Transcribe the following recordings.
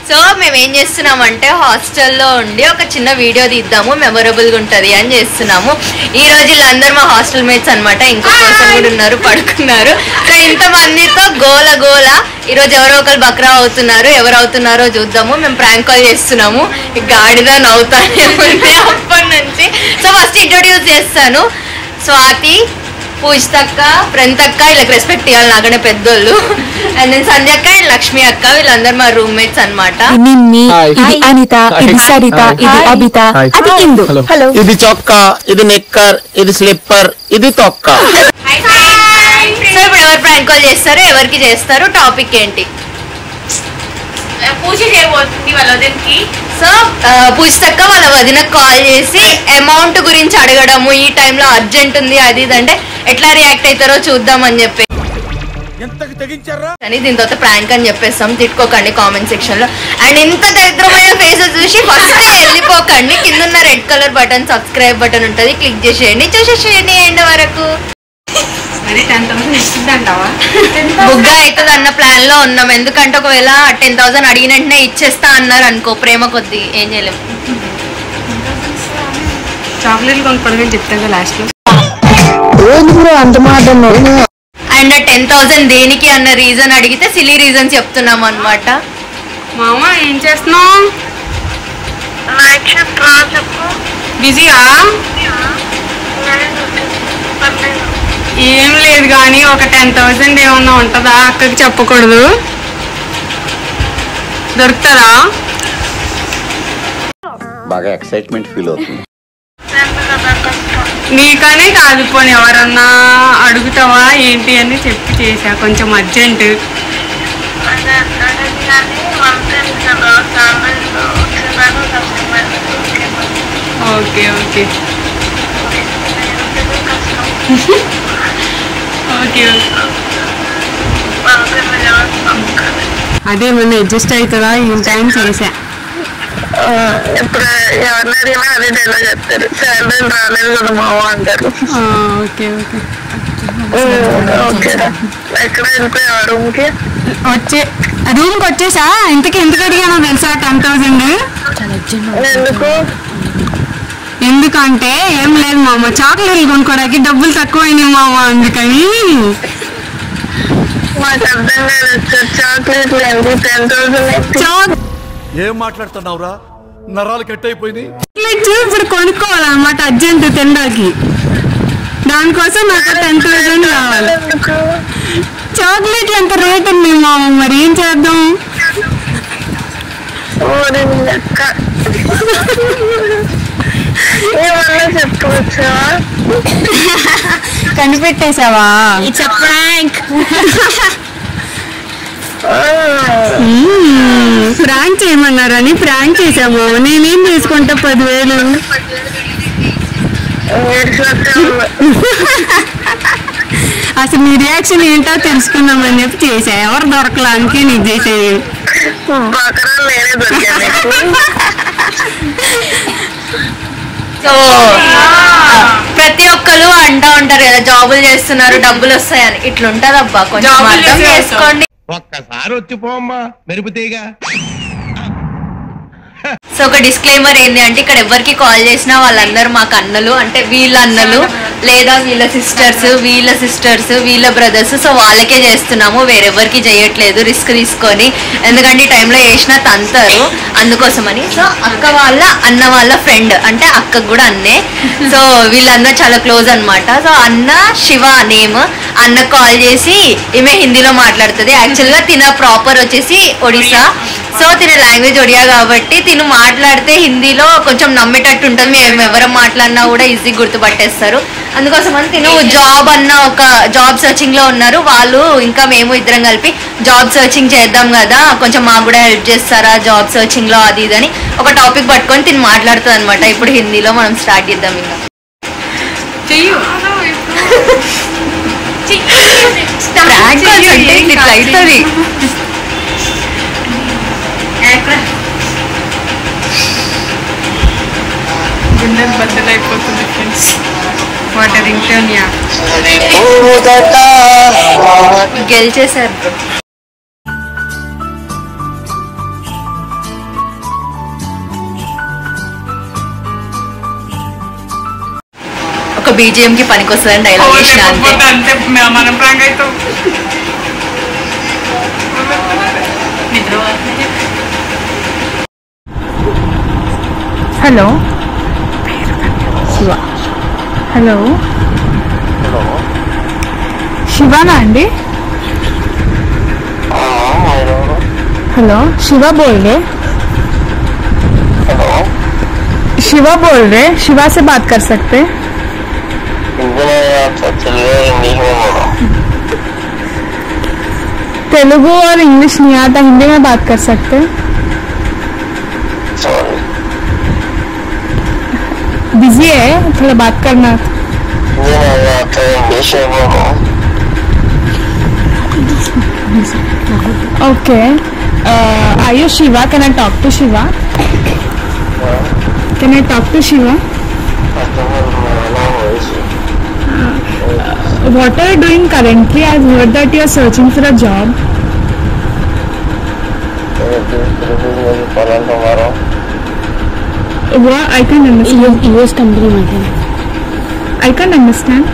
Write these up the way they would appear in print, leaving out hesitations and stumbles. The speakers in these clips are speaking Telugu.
సో మేము ఏం చేస్తున్నామంటే హాస్టల్లో ఉండి ఒక చిన్న వీడియో తీద్దాము, మెమొరబుల్గా ఉంటుంది అని చేస్తున్నాము. ఈ రోజు వీళ్ళందరూ మా హాస్టల్ మేట్స్ అనమాట, ఇంకో పర్సన్ కూడా ఉన్నారు, పడుకున్నారు. సో ఇంతమందితో గోల గోల. ఈరోజు ఎవరో ఒకరు బక్రా అవుతున్నారు, ఎవరు అవుతున్నారో చూద్దాము. మేము ప్రాంక్ కాల్ చేస్తున్నాము, గాడిద నవ్వుతానే ఉంది అప్పటి నుంచి. సో ఫస్ట్ ఇంట్రొడ్యూస్ చేస్తాను. స్వాతి, పూజితక్క, ప్రంతక్క, వీళ్ళకి రెస్పెక్ట్ ఇవ్వాలి, నాకనే పెద్దోళ్ళు. అండ్ నేను సంధ్య అక్క అండ్ లక్ష్మి అక్క, వీళ్ళందరూ మా రూమ్మేట్స్ అనమాట. అనిత, ఇది సరిత, ఇది అబిత, అది ఇందు. ఇది చొక్కా, ఇది నిక్కర్, ఇది స్లిప్పర్, ఇది తొక్క. సో ఇప్పుడు ఎవరు ప్రాంక్ కాల్ చేస్తారు, ఎవరికి చేస్తారు, టాపిక్ ఏంటి? పూజ చేయబోతుంది వాళ్ళ వదినకి. సో పూజితక్క వాళ్ళ వదినకు కాల్ చేసి అమౌంట్ గురించి అడగడము, ఈ టైంలో అర్జెంట్ ఉంది అది ఇది అంటే ఎట్లా రియాక్ట్ అవుతారో చూద్దామని చెప్పి అని దీని తర్వాత ప్రాంక్ అని చెప్పేస్తాం. తిట్టుకోకండి కామెంట్ సెక్షన్ లో. అండ్ ఇంత దరిద్రమైన ఫేసెస్ చూసి ఫస్ట్ వెళ్ళిపోకండి. కింద ఉన్న red colour button, subscribe button ఉంటుంది, క్లిక్ చేసేయండి, చూసేసేయండి ఎండ్ వరకు. బుగ్గా అవుతుంది అన్న ప్లాన్ లో ఉన్నాం. ఎందుకంటే ఒకవేళ 10,000 అడిగిన వెంటనే ఇచ్చేస్తా అన్నారు అనుకో, ప్రేమ కొద్ది ఏం చేయలేము. చాక్లెట్లు కొనుక్కోవడం చెప్తాం కదా లాస్ట్ లో. అండ్ 10,000 దేనికి అన్న రీజన్ అడిగితే సిలీ రీజన్స్ చెప్తున్నాం అనమాట. మామ ఏం చేస్తున్నావు? బిజీయా? ఏం లేదు కానీ ఒక 10,000 ఏమన్నా ఉంటుందా? అక్కకి చెప్పకూడదు, దొరుకుతుందా? బాగా ఎక్సైట్మెంట్ ఫీల్ అవుతుంది. నీకనే కాదు, పోనీ ఎవరన్నా అడుగుతావా ఏంటి అని చెప్పి చేసా, కొంచెం అర్జెంట్. ఓకే ఓకే ఓకే అదే మొన్న అడ్జస్ట్ అవుతుందా ఈ టైం చేసా. ఇప్పుడు ఎవరిని అడిగినా అదే డైలాగ్ చెప్తారు, శాలరీ రాలేదు కదా మావ అంటారు. ఓకే ఓకే ఓకే ఎక్కడ వెళ్ళిపోయా రూమ్కి? రూమ్కి వచ్చేసా. ఇంతకీ ఎందుకు అడిగానో తెలుసా 10,000? ఎందుకు? ఎందుకంటే ఏం లేదు మామ, చాక్లెట్లు కొనుక్కోడానికి డబ్బులు తక్కువైనాయి మామ, అందుకని. మాకు అర్థం కాలేదు సార్, చాక్లెట్లు ఎందుకు 10,000? ఏం మాట్లాడుతున్నావురా, నరాలు కట్ అయిపోయింది. ఇప్పుడు కొనుక్కోవాలన్నమాట అర్జెంట్ తినడానికి, దానికోసం నాకు 10,000 కావాలి. చాక్లెట్లు ఎంత రేట్ ఉంది మామ, మరి ఏం చేద్దాం? ఏమన్నా చెప్పుకోవచ్చా? కనిపెట్టేసావా? It's a prank. ప్రాంక్ చేయమన్నారని ప్రాంక్ చేసాము. నేనేం తీసుకుంటా 10,000. అసలు నీ రియాక్షన్ ఏంటో తెలుసుకుందామని చెప్పి చేసా. ఎవరు దొరకలా, అందుకే నీకు చేసేది. సో ప్రతి ఒక్కరు అంటా ఉంటారు కదా, జాబులు చేస్తున్నారు డబ్బులు వస్తాయని. ఇట్లుంటది అబ్బా, కొంచెం అర్థం చేసుకోండి. ఒక్కసారి వచ్చిపోమ్మా మెరుపుతీగా. సో ఒక డిస్క్లైమర్ ఏంటి అంటే, ఇక్కడ ఎవరికి కాల్ చేసినా వాళ్ళందరూ మాకు అన్నలు, అంటే వీళ్ళ అన్నలు లేదా వీళ్ళ సిస్టర్స్, వీళ్ళ బ్రదర్స్. సో వాళ్ళకే చేస్తున్నాము, వేరెవరికి చేయట్లేదు రిస్క్ తీసుకొని. ఎందుకంటే ఈ టైంలో చేసినా తంతారు, అందుకోసమని. సో అక్క వాళ్ళ అన్న వాళ్ళ ఫ్రెండ్, అంటే అక్కకు కూడా అన్నే. సో వీళ్ళందరూ చాలా క్లోజ్ అనమాట. సో అన్న శివ నేమ్. అన్నకు కాల్ చేసి ఈమె హిందీలో మాట్లాడుతుంది. యాక్చువల్గా తిన ప్రాపర్ వచ్చేసి ఒడిశా. సో తిన లాంగ్వేజ్ ఒడియా కాబట్టి తిను మాట్లాడితే హిందీలో కొంచెం నమ్మేటట్టు ఉంటుంది. మేము ఎవరు మాట్లాడినా కూడా ఈజీ గుర్తుపట్టేస్తారు. అందుకోసమని తిను జాబ్ అన్న ఒక జాబ్ సర్చింగ్ లో ఉన్నారు వాళ్ళు. ఇంకా మేము ఇద్దరం కలిపి జాబ్ సర్చింగ్ చేద్దాం కదా, కొంచెం మాకు కూడా హెల్ప్ చేస్తారా జాబ్ సర్చింగ్ లో అది ఇదని ఒక టాపిక్ పట్టుకొని తిను మాట్లాడుతుంది అనమాట. ఇప్పుడు హిందీలో మనం స్టార్ట్ చేద్దాం. ఇంకా ఇట్లా అవుతుంది. గుండెలు బద్దలైపోతుంది ఫ్రెండ్స్. వాట్ రింగ్టోన్ యా గెలిచేశారు. ఒక బీజిఎం కి పనికొస్తుందని డైలాగ్ వేసిన అంతే. అంతే మనం ప్రాంక్ అవుతాం. హలో శివ. హలో శివానా అండి? हेलो शिवा बोल रहे? हेलो शिवा बोल रहे? शिवा से बात कर सकते? तेलुगु और इंग्लिश नहीं आता, हिंदी में बात कर सकते? बिजी है, थोड़ा बात करना. Okay. Are you Shiva? Can I talk to Shiva? Can I talk to Shiva? What are you doing currently? I've heard that you are searching for a job. What? I can't understand. US company, I can't understand.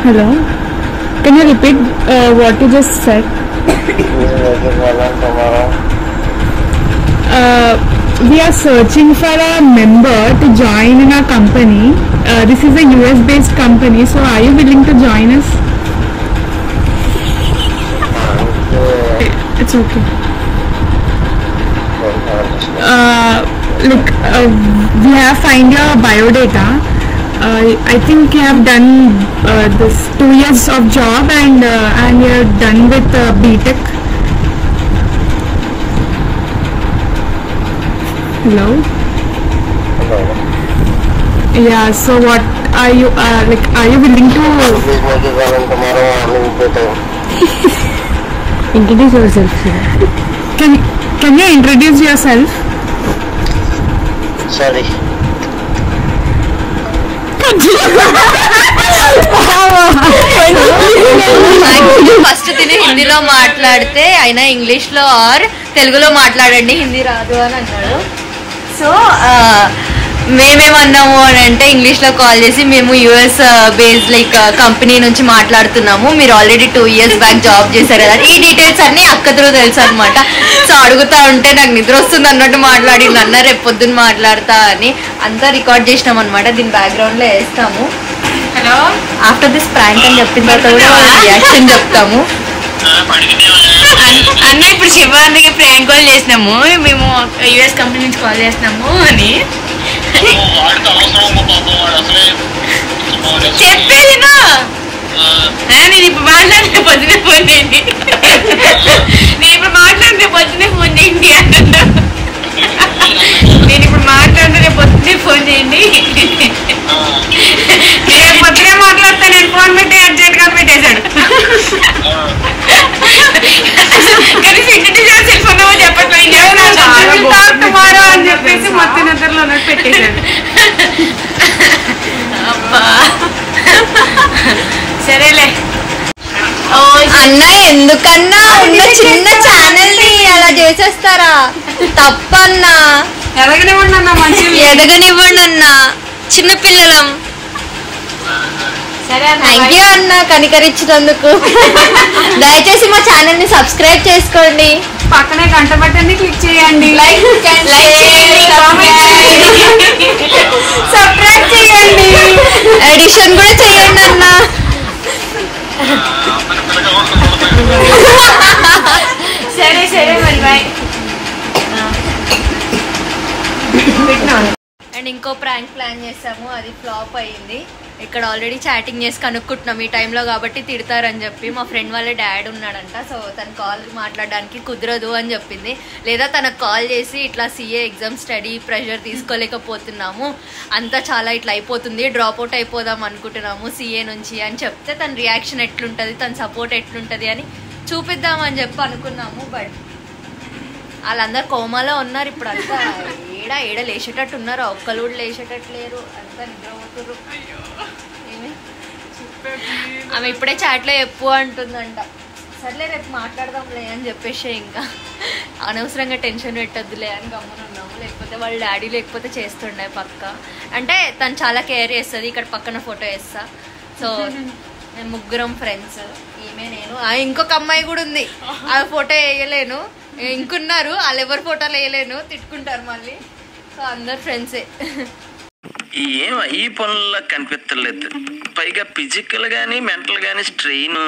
Hello? Can you repeat what you just said? We are searching for a member to join in our company. This is a US based company, so are you willing to join us? It's okay. Look, we have find your biodata. I think you have done this 2 years of job and you're done with BTech. Hello? Yeah, so what are you like? Are you willing to introduce yourself? Can you introduce yourself? Sorry. First తిని హిందీలో మాట్లాడితే అయినా ఇంగ్లీష్ లో ఆర్ తెలుగులో మాట్లాడండి, హిందీ రాదు అని అన్నాడు. సో మేమేమన్నాము అని అంటే ఇంగ్లీష్లో కాల్ చేసి మేము యుఎస్ బేస్డ్ లైక్ కంపెనీ నుంచి మాట్లాడుతున్నాము, మీరు ఆల్రెడీ 2 years బ్యాక్ జాబ్ చేశారు కదా, ఈ డీటెయిల్స్ అన్నీ అక్క త్రూ తెలుసు అనమాట. సో అడుగుతా ఉంటే నాకు నిద్ర వస్తుంది అన్నట్టు మాట్లాడింది అన్న, రేపు పొద్దున్న మాట్లాడతా అని. అంతా రికార్డ్ చేసినాం అనమాట, దీని బ్యాక్గ్రౌండ్లో వేస్తాము. హలో ఆఫ్టర్ దిస్ ప్రాంక్ అని చెప్పిన తర్వాత కూడా రియాక్షన్ చెప్తాము. అన్న ఇప్పుడు శివానికి ప్రాంక్ కాల్ చేసినాము, మేము యుఎస్ కంపెనీ నుంచి కాల్ చేసినాము అని చెప్పేది. నేను ఇప్పుడు మాట్లాడితే పొద్దునే ఫోన్ చేయండి, నేను ఇప్పుడు మాట్లాడితే పొద్దునే ఫోన్ చేయండి అంటున్నా. నేను ఇప్పుడు మాట్లాడితే పొద్దునే ఫోన్ చేయండి, నేను పొద్దునే మాట్లాడతా, నేను ఫోన్ పెట్టి అర్జెంట్ గా పెట్టేశాడు. కనీసం ఇంట్రడ్యూస్ సెల్ ఫోన్ నెంబర్ చెప్పట్లేదు, టుమారో అని చెప్పేసి మొత్తం నిద్రలో పెట్టేశాడు. అబ్బా సరేలే. అన్న ఎందుకన్నా ఉన్న చిన్న ఛానల్ ని అలా చేసేస్తారా? తప్పన్నా, ఎదగనివ్వండి అన్న, మంచిగా ఎదగనివ్వండి అన్న, చిన్నపిల్లలం. థ్యాంక్ యూ అన్న కనికరించినందుకు. దయచేసి మా ఛానల్ ని సబ్స్క్రైబ్ చేసుకోండి, పక్కనే గంట బటన్ ని క్లిక్ చేయండి, లైక్ చేయండి, సబ్స్క్రైబ్ చేయండి, ఎడిషన్ కూడా చేయండి అన్న. సరే సరే మరి బాయ్. అండ్ ఇంకో ప్రాంక్ ప్లాన్ చేసాము, అది ఫ్లాప్ అయ్యింది. ఇక్కడ ఆల్రెడీ చాటింగ్ చేసి కనుక్కుంటున్నాం ఈ టైంలో కాబట్టి తిడతారని చెప్పి. మా ఫ్రెండ్ వాళ్ళ డాడ్ ఉన్నాడంట, సో తన కాల్ మాట్లాడడానికి కుదరదు అని చెప్పింది. లేదా తనకు కాల్ చేసి ఇట్లా CA ఎగ్జామ్ స్టడీ ప్రెషర్ తీసుకోలేకపోతున్నాము, అంతా చాలా ఇట్లా అయిపోతుంది, డ్రాప్ అవుట్ అయిపోదాం అనుకుంటున్నాము CA నుంచి అని చెప్తే తన రియాక్షన్ ఎట్లుంటుంది, తన సపోర్ట్ ఎట్లుంటుంది అని చూపిద్దామని చెప్పి అనుకున్నాము. బట్ వాళ్ళందరూ కోమాలో ఉన్నారు ఇప్పుడు, అంతా ఏడ లేచేటట్టు ఉన్నారా? ఒక్కరు కూడా లేచేటట్టు లేరు, అంతా నిద్రపోతుర్రు. ఏమి ఆమె ఇప్పుడే చాట్లో చెప్పు అంటుందంట. సర్లే రేపు మాట్లాడదాంలే అని చెప్పేసి ఇంకా అనవసరంగా టెన్షన్ పెట్టద్దులే అని గమ్మునున్నాము. లేకపోతే వాళ్ళ డాడీ లేకపోతే చేస్తుండే పక్క. అంటే తను చాలా కేర్ చేస్తుంది. ఇక్కడ పక్కన ఫోటో వేస్తా. సో మేము ముగ్గురం ఫ్రెండ్స్, ఈమె నేను. ఇంకొక అమ్మాయి కూడా ఉంది, ఆ ఫోటో వేయలేను. ఇంకున్నారు, వాళ్ళు ఎవరి ఫోటోలు వేయలేను, తిట్టుకుంటారు మళ్ళీ. సో అందరు ఫ్రెండ్సే. ఏం ఈ పనుల్లో కనిపించలేదు, పైగా ఫిజికల్ గానీ మెంటల్ గానీ స్ట్రెయిన్.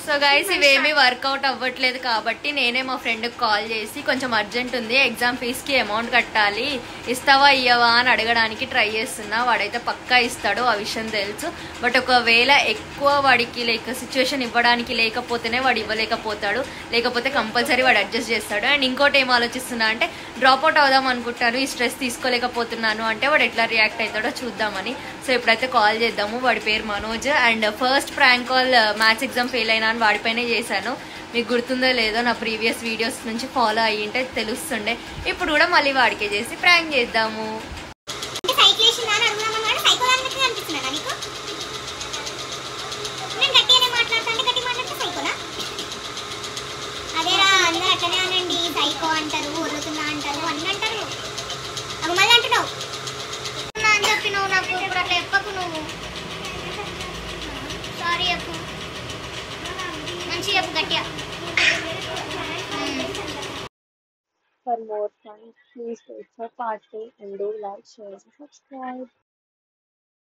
సో గైస్ ఇవేమీ వర్కౌట్ అవ్వట్లేదు కాబట్టి నేనే మా ఫ్రెండ్కి కాల్ చేసి కొంచెం అర్జెంట్ ఉంది, ఎగ్జామ్ ఫీజ్కి అమౌంట్ కట్టాలి, ఇస్తావా ఇయ్యవా అని అడగడానికి ట్రై చేస్తున్నా. వాడైతే పక్కా ఇస్తాడు, ఆ విషయం తెలుసు. బట్ ఒకవేళ ఎక్కువ వాడికి సిచ్యువేషన్ ఇవ్వడానికి లేకపోతేనే వాడు ఇవ్వలేకపోతాడు, లేకపోతే కంపల్సరీ వాడు అడ్జస్ట్ చేస్తాడు. అండ్ ఇంకోటి ఏం ఆలోచిస్తున్నా అంటే డ్రాప్ అవుట్ అవుదాం అనుకుంటాను, ఈ స్ట్రెస్ తీసుకోలేకపోతున్నాను అంటే వాడు ఎట్లా రియాక్ట్ అవుతాడో చూద్దామని. సో ఇప్పుడైతే కాల్ చేద్దాము. వాడి పేరు Manoj. And first prank call maths exam fail అయినా అని వాడిపైనే చేశాను. మీకు గుర్తుందో లేదో, నా ప్రీవియస్ వీడియోస్ నుంచి ఫాలో అయ్యింటే తెలుస్తుండే. ఇప్పుడు కూడా మళ్ళీ వాడికే చేసి ప్రాంక్ చేద్దాము. అదేరా అందరూ అట్లనే అనండి, సైకో అంటారు, ఊరుతున్నా అంటారు, అన్నీ అంటారు. అవి మళ్ళీ అంటున్నావు అని చెప్పినావు నాకు. ఇప్పుడు అట్లా చెప్పకు నువ్వు, సారీ చెప్పు, మంచి చెప్పు గట్టిగా. For more fun, please wait for part 2 and do like, share, and subscribe.